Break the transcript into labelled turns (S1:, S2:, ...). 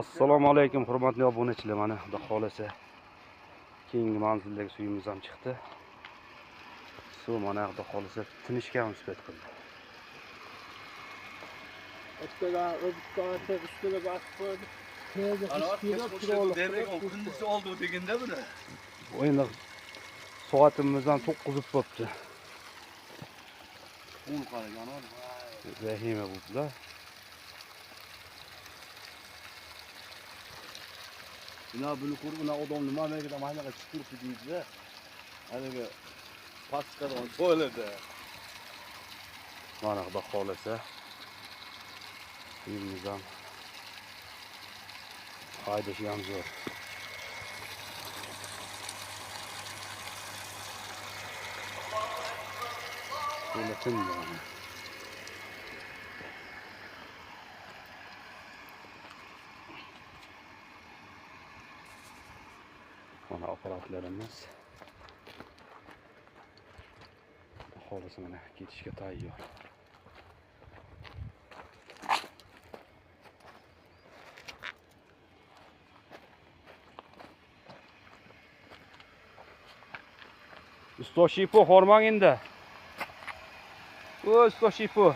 S1: Assalomu alaykum hurmatli obunachilar. Mana xudo xolasa keyingi manzildagi suyimiz ham chiqdi. Suv mana xudo xolasa tinishga nisbat qildi.
S2: Kunduz oldu deganda buni.
S1: Endi soatimiz ham 9 bo'pti.
S2: Uni qaragan ol.
S1: Vahima bo'ldi.
S2: Buna buni ko'rib, buna odam nima degan maynaga chiqib deydi. Haliga paskadan bo'ladi.
S1: Mana xudo xolasa suyimiz ham haydashi ham zo'r. Sulatin mana aparatlarimiz xolasa mana ketishga tayyor. Usto Shipo hormang endi. O usto Shipo.